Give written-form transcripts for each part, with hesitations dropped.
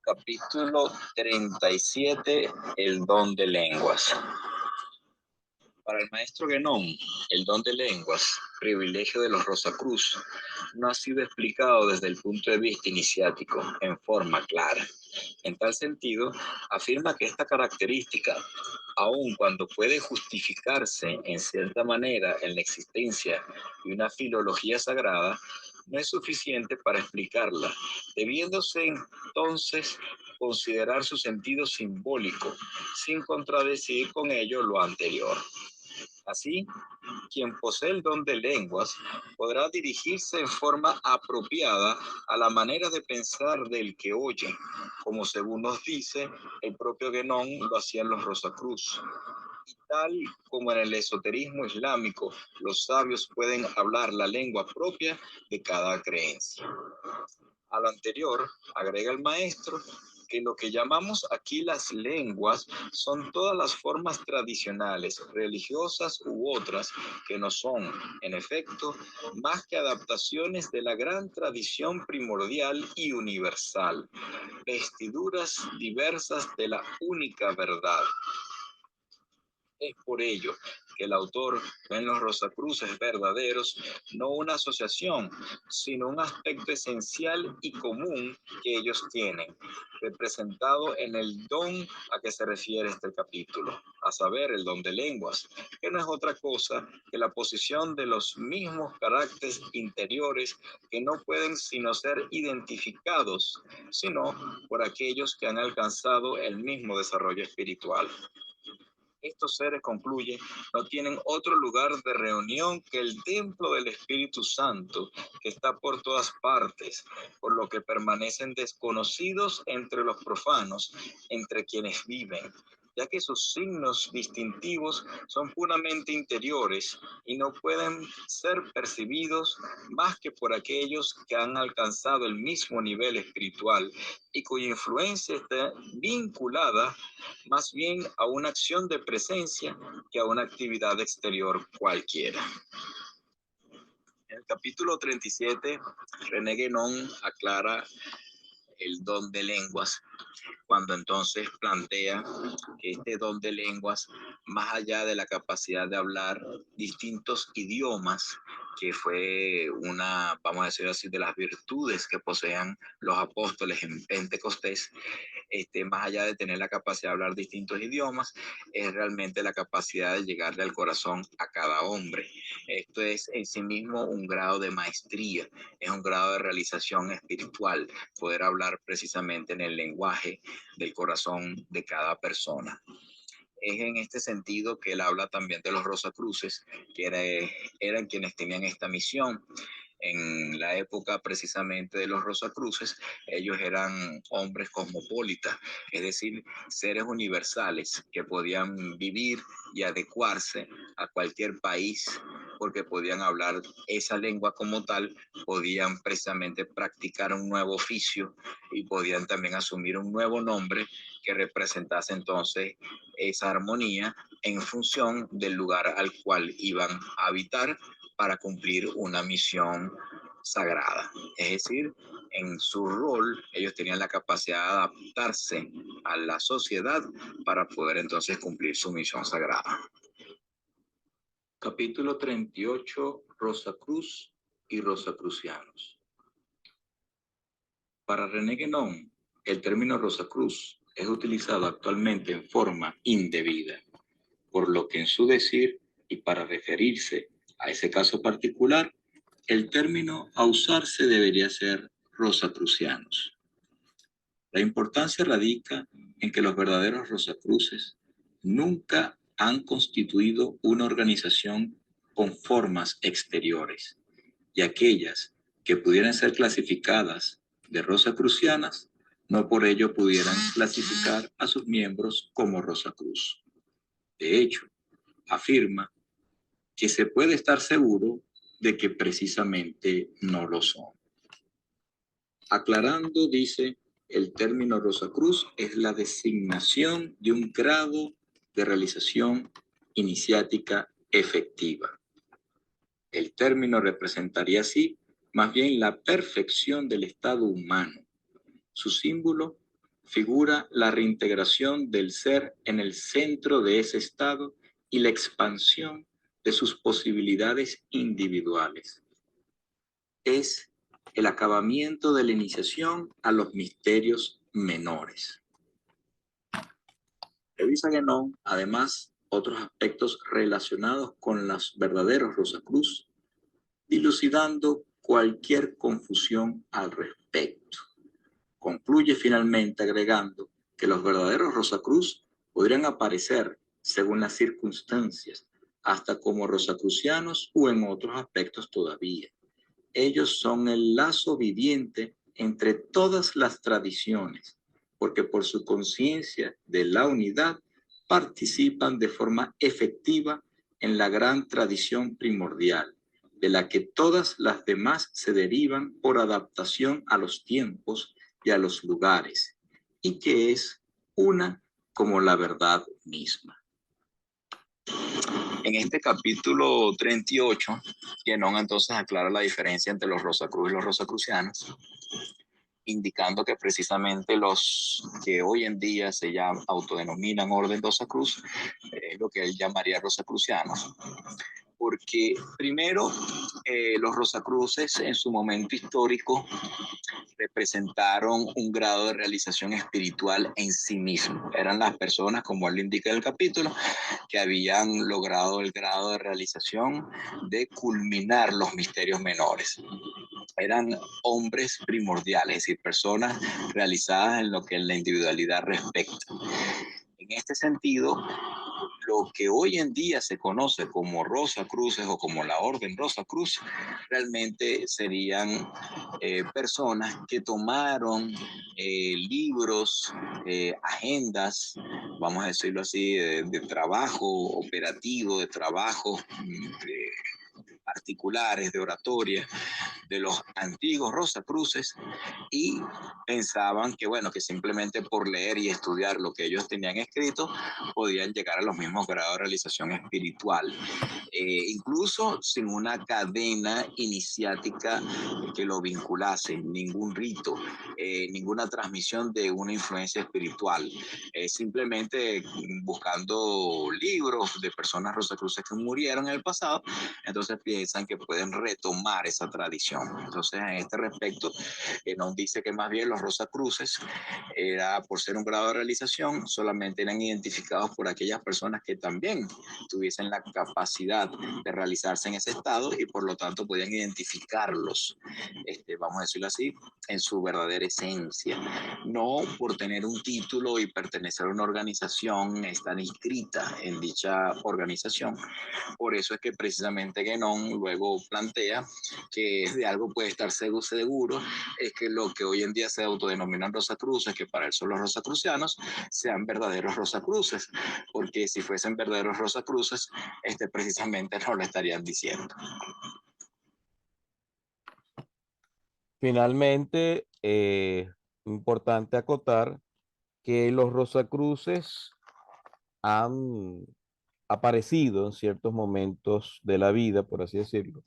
Capítulo 37, el don de lenguas. Para el maestro Guénon, el don de lenguas, privilegio de los Rosacruz, no ha sido explicado desde el punto de vista iniciático en forma clara. En tal sentido, afirma que esta característica, aun cuando puede justificarse en cierta manera en la existencia de una filología sagrada, no es suficiente para explicarla, debiéndose entonces considerar su sentido simbólico, sin contradecir con ello lo anterior. Así, quien posee el don de lenguas podrá dirigirse en forma apropiada a la manera de pensar del que oye, como según nos dice el propio Guénon lo hacían los Rosacruz. Y tal como en el esoterismo islámico, los sabios pueden hablar la lengua propia de cada creencia. A lo anterior, agrega el maestro, que lo que llamamos aquí las lenguas son todas las formas tradicionales, religiosas u otras, que no son, en efecto, más que adaptaciones de la gran tradición primordial y universal, vestiduras diversas de la única verdad. Es por ello que el autor ve en los Rosacruces verdaderos no una asociación, sino un aspecto esencial y común que ellos tienen, representado en el don a que se refiere este capítulo, a saber, el don de lenguas, que no es otra cosa que la posición de los mismos caracteres interiores que no pueden sino ser identificados, sino por aquellos que han alcanzado el mismo desarrollo espiritual. Estos seres, concluye, no tienen otro lugar de reunión que el templo del Espíritu Santo, que está por todas partes, por lo que permanecen desconocidos entre los profanos, entre quienes viven, ya que sus signos distintivos son puramente interiores y no pueden ser percibidos más que por aquellos que han alcanzado el mismo nivel espiritual y cuya influencia está vinculada más bien a una acción de presencia que a una actividad exterior cualquiera. En el capítulo 37, René Guénon aclara el don de lenguas, cuando entonces plantea que este don de lenguas, más allá de la capacidad de hablar distintos idiomas, que fue una, vamos a decir así, de las virtudes que poseían los apóstoles en Pentecostés, más allá de tener la capacidad de hablar distintos idiomas, es realmente la capacidad de llegarle al corazón a cada hombre. Esto es en sí mismo un grado de maestría, es un grado de realización espiritual, poder hablar precisamente en el lenguaje del corazón de cada persona. Es en este sentido que él habla también de los Rosacruces, que eran quienes tenían esta misión. En la época precisamente de los Rosacruces, ellos eran hombres cosmopolitas, es decir, seres universales que podían vivir y adecuarse a cualquier país porque podían hablar esa lengua como tal, podían precisamente practicar un nuevo oficio y podían también asumir un nuevo nombre que representase entonces esa armonía en función del lugar al cual iban a habitar para cumplir una misión sagrada. Es decir, en su rol, ellos tenían la capacidad de adaptarse a la sociedad para poder entonces cumplir su misión sagrada. Capítulo 38, Rosacruz y Rosacrucianos. Para René Guénon, el término Rosacruz es utilizado actualmente en forma indebida, por lo que en su decir y para referirse a ese caso particular, el término a usarse debería ser rosacrucianos. La importancia radica en que los verdaderos Rosacruces nunca han constituido una organización con formas exteriores, y aquellas que pudieran ser clasificadas de rosacrucianas no por ello pudieran clasificar a sus miembros como Rosacruz. De hecho, afirma que se puede estar seguro de que precisamente no lo son. Aclarando, dice, el término Rosacruz es la designación de un grado de realización iniciática efectiva. El término representaría así más bien la perfección del estado humano. Su símbolo figura la reintegración del ser en el centro de ese estado y la expansión de sus posibilidades individuales. Es el acabamiento de la iniciación a los misterios menores. Revisa Guénon, además, otros aspectos relacionados con los verdaderos Rosacruz, dilucidando cualquier confusión al respecto. Concluye finalmente agregando que los verdaderos Rosacruz podrían aparecer, según las circunstancias, hasta como rosacrucianos o en otros aspectos todavía. Ellos son el lazo viviente entre todas las tradiciones, porque por su conciencia de la unidad participan de forma efectiva en la gran tradición primordial, de la que todas las demás se derivan por adaptación a los tiempos y a los lugares, y que es una como la verdad misma. En este capítulo 38, Guénon entonces aclara la diferencia entre los Rosacruz y los rosacrucianos, indicando que precisamente los que hoy en día se autodenominan Orden Rosacruz, es lo que él llamaría rosacrucianos. Porque primero, los rosacruces en su momento histórico representaron un grado de realización espiritual en sí mismo. Eran las personas, como él indica en el capítulo, que habían logrado el grado de realización de culminar los misterios menores. Eran hombres primordiales, es decir, personas realizadas en lo que en la individualidad respecta. En este sentido, lo que hoy en día se conoce como Rosacruces o como la Orden Rosacruz, realmente serían personas que tomaron libros, agendas, vamos a decirlo así, de trabajo operativo, de trabajo particulares, de oratoria, de los antiguos Rosacruces, y pensaban que, bueno, que simplemente por leer y estudiar lo que ellos tenían escrito, podían llegar a los mismos grados de realización espiritual, incluso sin una cadena iniciática que lo vinculase, ningún rito, ninguna transmisión de una influencia espiritual, simplemente buscando libros de personas rosacruces que murieron en el pasado, entonces piensan que pueden retomar esa tradición. Entonces, en este respecto, nos dice que más bien los rosacruces era por ser un grado de realización, solamente eran identificados por aquellas personas que también tuviesen la capacidad de realizarse en ese estado y por lo tanto podían identificarlos, vamos a decirlo así, en su verdadera esencia, no por tener un título y pertenecer a una organización, estar inscrita en dicha organización. Por eso es que precisamente Guénon luego plantea que de algo puede estar seguro, es que lo que hoy en día se autodenominan rosacruces, que para él son los rosacrucianos, sean verdaderos rosacruces, porque si fuesen verdaderos rosacruces, precisamente no lo estarían diciendo. Finalmente, importante acotar que los rosacruces han aparecido en ciertos momentos de la vida, por así decirlo.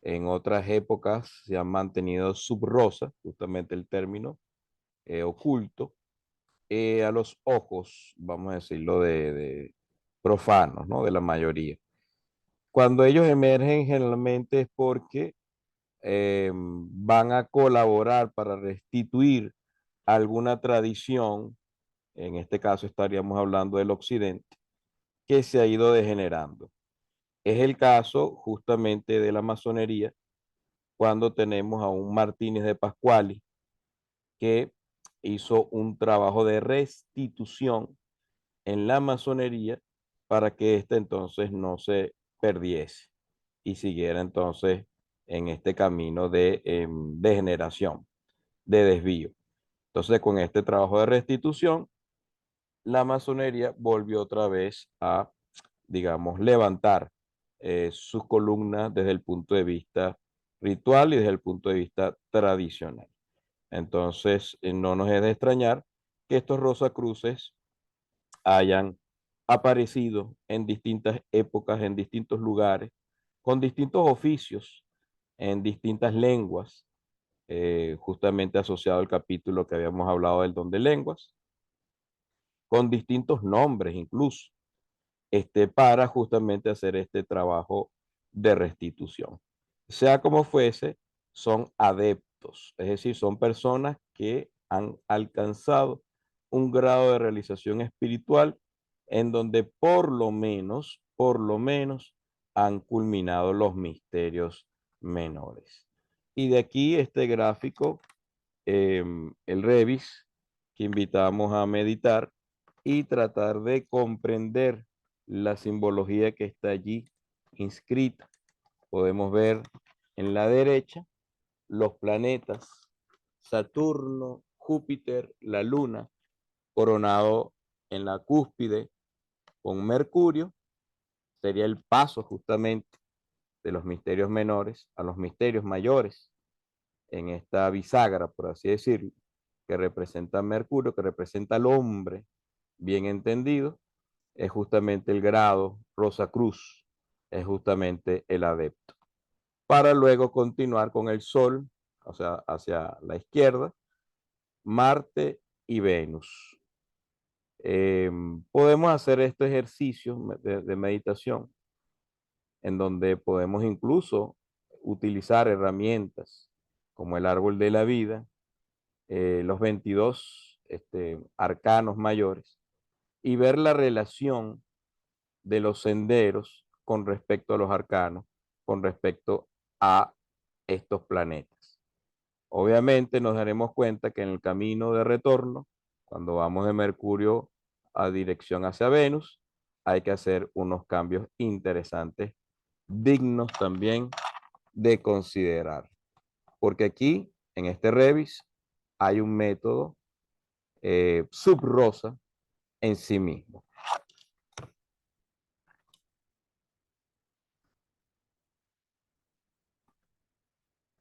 En otras épocas se han mantenido sub-rosa, justamente el término, oculto, a los ojos, vamos a decirlo, de profanos, ¿no? De la mayoría. Cuando ellos emergen generalmente es porque van a colaborar para restituir alguna tradición, en este caso estaríamos hablando del occidente, que se ha ido degenerando. Es el caso justamente de la masonería, cuando tenemos a un Martínez de Pascuali que hizo un trabajo de restitución en la masonería para que ésta entonces no se perdiese y siguiera entonces en este camino de degeneración, de desvío. Entonces, con este trabajo de restitución, la masonería volvió otra vez a, digamos, levantar sus columnas desde el punto de vista ritual y desde el punto de vista tradicional. Entonces, no nos es de extrañar que estos Rosacruces hayan aparecido en distintas épocas, en distintos lugares, con distintos oficios, en distintas lenguas, justamente asociado al capítulo que habíamos hablado del don de lenguas, con distintos nombres incluso, para justamente hacer este trabajo de restitución. Sea como fuese, son adeptos, es decir, son personas que han alcanzado un grado de realización espiritual en donde por lo menos, han culminado los misterios menores. Y de aquí este gráfico, el Revis, que invitamos a meditar y tratar de comprender la simbología que está allí inscrita. Podemos ver en la derecha los planetas Saturno, Júpiter, la Luna, coronado en la cúspide con Mercurio. Sería el paso justamente de los misterios menores a los misterios mayores en esta bisagra, por así decirlo, que representa a Mercurio, que representa al hombre bien entendido, es justamente el grado Rosa Cruz, es justamente el adepto. Para luego continuar con el Sol, o sea, hacia la izquierda, Marte y Venus. Podemos hacer este ejercicio de meditación en donde podemos incluso utilizar herramientas como el árbol de la vida, los 22 arcanos mayores y ver la relación de los senderos con respecto a los arcanos, con respecto a estos planetas. Obviamente nos daremos cuenta que en el camino de retorno, cuando vamos de Mercurio a dirección hacia Venus, hay que hacer unos cambios interesantes, dignos también de considerar. Porque aquí, en este Revis, hay un método sub rosa en sí mismo.